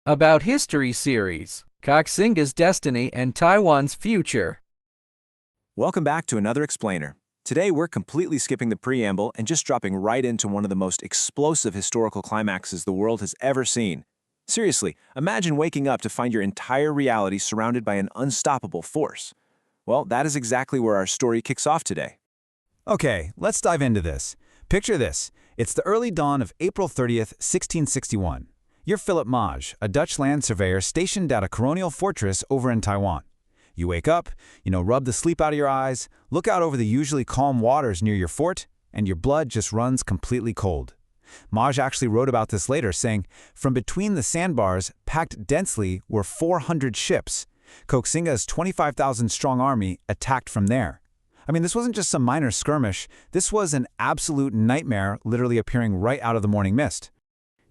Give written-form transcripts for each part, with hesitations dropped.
About History series, Koxinga's Destiny and Taiwan's Future. Welcome back to another explainer. Today we're completely skipping the preamble and just dropping right into one of the most explosive historical climaxes the world has ever seen. Seriously, imagine waking up to find your entire reality surrounded by an unstoppable force. Well, that is exactly where our story kicks off today. Okay, let's dive into this. Picture this. It's the early dawn of April 30th, 1661. You're Philip Maj, a Dutch land surveyor stationed at a colonial fortress over in Taiwan. You wake up, rub the sleep out of your eyes, look out over the usually calm waters near your fort, and your blood just runs completely cold. Maj actually wrote about this later, saying, "From between the sandbars, packed densely, were 400 ships. Koxinga's 25,000-strong army attacked from there." I mean, this wasn't just some minor skirmish. This was an absolute nightmare, literally appearing right out of the morning mist.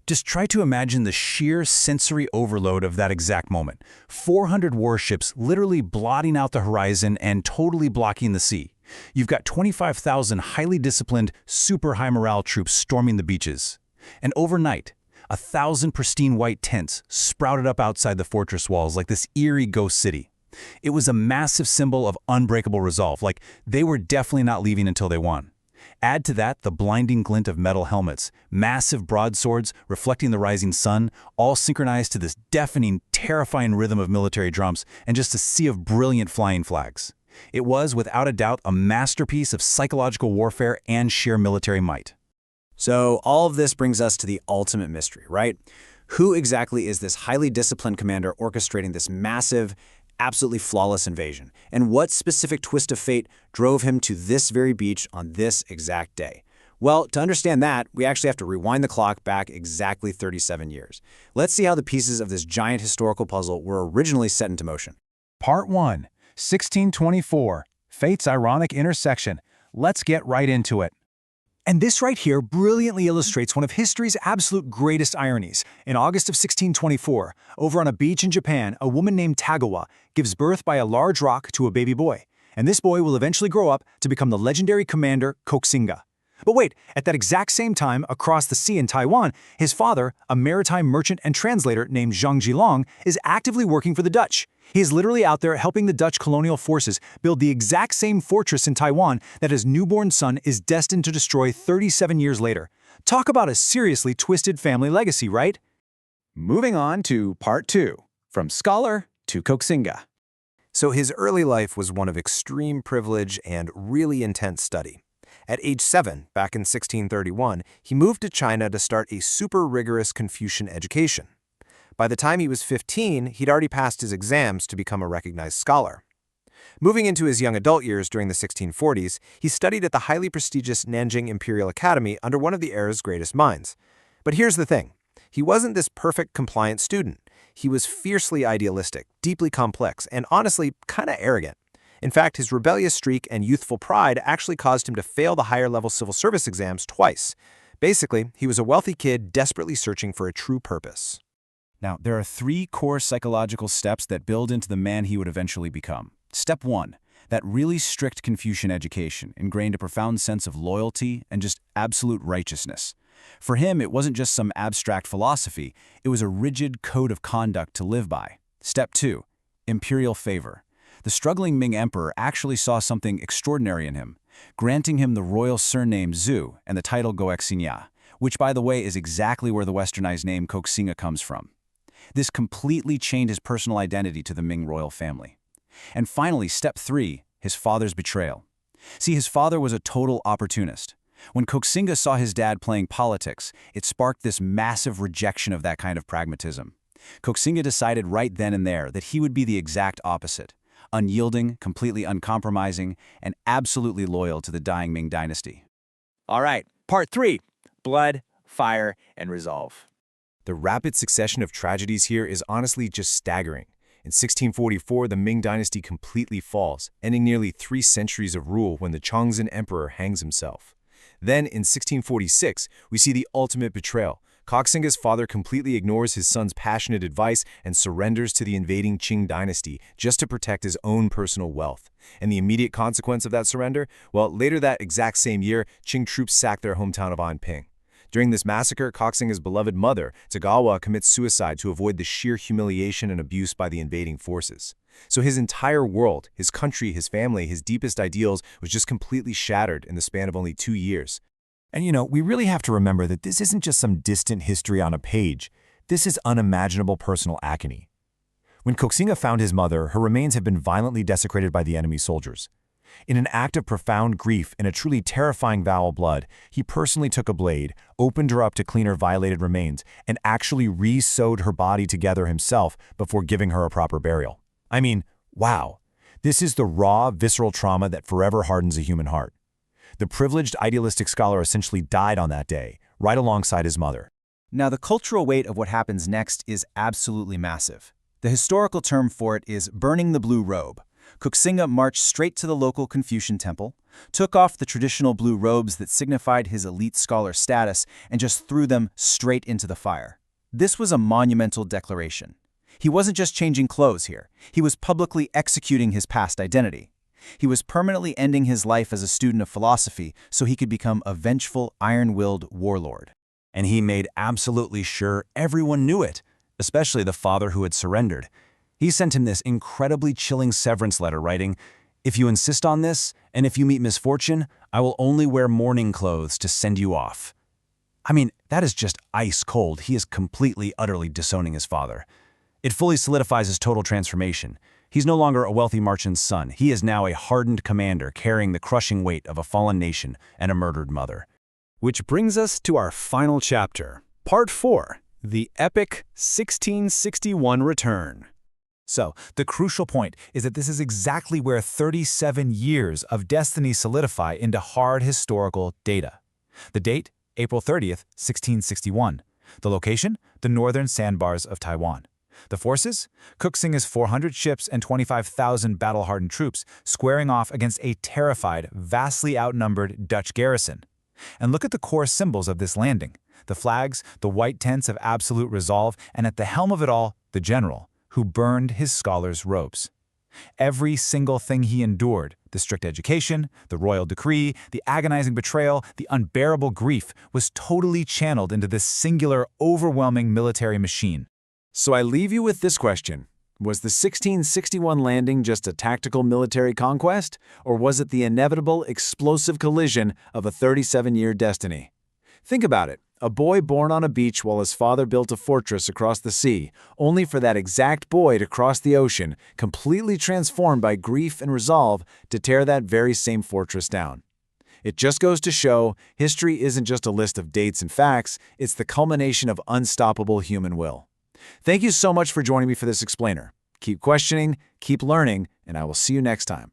Just try to imagine the sheer sensory overload of that exact moment. 400 warships literally blotting out the horizon and totally blocking the sea. You've got 25,000 highly disciplined, super high morale troops storming the beaches. And overnight, 1,000 pristine white tents sprouted up outside the fortress walls like this eerie ghost city. It was a massive symbol of unbreakable resolve, like they were definitely not leaving until they won. Add to that the blinding glint of metal helmets, massive broadswords reflecting the rising sun, all synchronized to this deafening, terrifying rhythm of military drums, and just a sea of brilliant flying flags. It was, without a doubt, a masterpiece of psychological warfare and sheer military might. So all of this brings us to the ultimate mystery, right? Who exactly is this highly disciplined commander orchestrating this massive, absolutely flawless invasion? And what specific twist of fate drove him to this very beach on this exact day? Well, to understand that, we actually have to rewind the clock back exactly 37 years. Let's see how the pieces of this giant historical puzzle were originally set into motion. Part 1, 1624, Fate's Ironic Intersection. Let's get right into it. And this right here brilliantly illustrates one of history's absolute greatest ironies. In August of 1624, over on a beach in Japan, a woman named Tagawa gives birth by a large rock to a baby boy. And this boy will eventually grow up to become the legendary commander Koxinga. But wait, at that exact same time, across the sea in Taiwan, his father, a maritime merchant and translator named Zheng Zhilong, is actively working for the Dutch. He is literally out there helping the Dutch colonial forces build the exact same fortress in Taiwan that his newborn son is destined to destroy 37 years later. Talk about a seriously twisted family legacy, right? Moving on to Part 2, From Scholar to Koxinga. So his early life was one of extreme privilege and really intense study. At age 7, back in 1631, he moved to China to start a super rigorous Confucian education. By the time he was 15, he'd already passed his exams to become a recognized scholar. Moving into his young adult years during the 1640s, he studied at the highly prestigious Nanjing Imperial Academy under one of the era's greatest minds. But here's the thing. He wasn't this perfect, compliant student. He was fiercely idealistic, deeply complex, and honestly, kind of arrogant. In fact, his rebellious streak and youthful pride actually caused him to fail the higher-level civil service exams twice. Basically, he was a wealthy kid desperately searching for a true purpose. Now, there are 3 core psychological steps that build into the man he would eventually become. Step 1, that really strict Confucian education ingrained a profound sense of loyalty and just absolute righteousness. For him, it wasn't just some abstract philosophy, it was a rigid code of conduct to live by. Step 2, imperial favor. The struggling Ming emperor actually saw something extraordinary in him, granting him the royal surname Zhu and the title Koxinga, which, by the way, is exactly where the westernized name Koxinga comes from. This completely changed his personal identity to the Ming royal family. And finally, step 3, his father's betrayal. See, his father was a total opportunist. When Koxinga saw his dad playing politics, it sparked this massive rejection of that kind of pragmatism. Koxinga decided right then and there that he would be the exact opposite. Unyielding, completely uncompromising, and absolutely loyal to the dying Ming dynasty. All right, Part 3, Blood, Fire, and Resolve. The rapid succession of tragedies here is honestly just staggering. In 1644, the Ming dynasty completely falls, ending nearly 3 centuries of rule when the Chongzhen emperor hangs himself. Then, in 1646, we see the ultimate betrayal. Koxinga's father completely ignores his son's passionate advice and surrenders to the invading Qing dynasty just to protect his own personal wealth. And the immediate consequence of that surrender? Well, later that exact same year, Qing troops sacked their hometown of Anping. During this massacre, Koxinga's beloved mother, Tagawa, commits suicide to avoid the sheer humiliation and abuse by the invading forces. So his entire world, his country, his family, his deepest ideals was just completely shattered in the span of only 2 years. And we really have to remember that this isn't just some distant history on a page. This is unimaginable personal agony. When Koxinga found his mother, her remains had been violently desecrated by the enemy soldiers. In an act of profound grief and a truly terrifying vow of blood, he personally took a blade, opened her up to clean her violated remains, and actually re-sewed her body together himself before giving her a proper burial. I mean, wow. This is the raw, visceral trauma that forever hardens a human heart. The privileged, idealistic scholar essentially died on that day, right alongside his mother. Now, the cultural weight of what happens next is absolutely massive. The historical term for it is burning the blue robe. Koxinga marched straight to the local Confucian temple, took off the traditional blue robes that signified his elite scholar status, and just threw them straight into the fire. This was a monumental declaration. He wasn't just changing clothes here. He was publicly executing his past identity. He was permanently ending his life as a student of philosophy so he could become a vengeful, iron-willed warlord. And he made absolutely sure everyone knew it, especially the father who had surrendered. He sent him this incredibly chilling severance letter writing, "If you insist on this, and if you meet misfortune, I will only wear mourning clothes to send you off." I mean, that is just ice cold. He is completely, utterly disowning his father. It fully solidifies his total transformation. He's no longer a wealthy merchant's son. He is now a hardened commander carrying the crushing weight of a fallen nation and a murdered mother. Which brings us to our final chapter, Part 4, the epic 1661 return. So, the crucial point is that this is exactly where 37 years of destiny solidify into hard historical data. The date, April 30th, 1661. The location, the northern sandbars of Taiwan. The forces, Koxinga's 400 ships and 25,000 battle-hardened troops squaring off against a terrified, vastly outnumbered Dutch garrison. And look at the core symbols of this landing. The flags, the white tents of absolute resolve, and at the helm of it all, the general, who burned his scholar's robes. Every single thing he endured, the strict education, the royal decree, the agonizing betrayal, the unbearable grief, was totally channeled into this singular, overwhelming military machine. So I leave you with this question. Was the 1661 landing just a tactical military conquest, or was it the inevitable explosive collision of a 37-year destiny? Think about it. A boy born on a beach while his father built a fortress across the sea, only for that exact boy to cross the ocean, completely transformed by grief and resolve to tear that very same fortress down. It just goes to show, history isn't just a list of dates and facts, it's the culmination of unstoppable human will. Thank you so much for joining me for this explainer. Keep questioning, keep learning, and I will see you next time.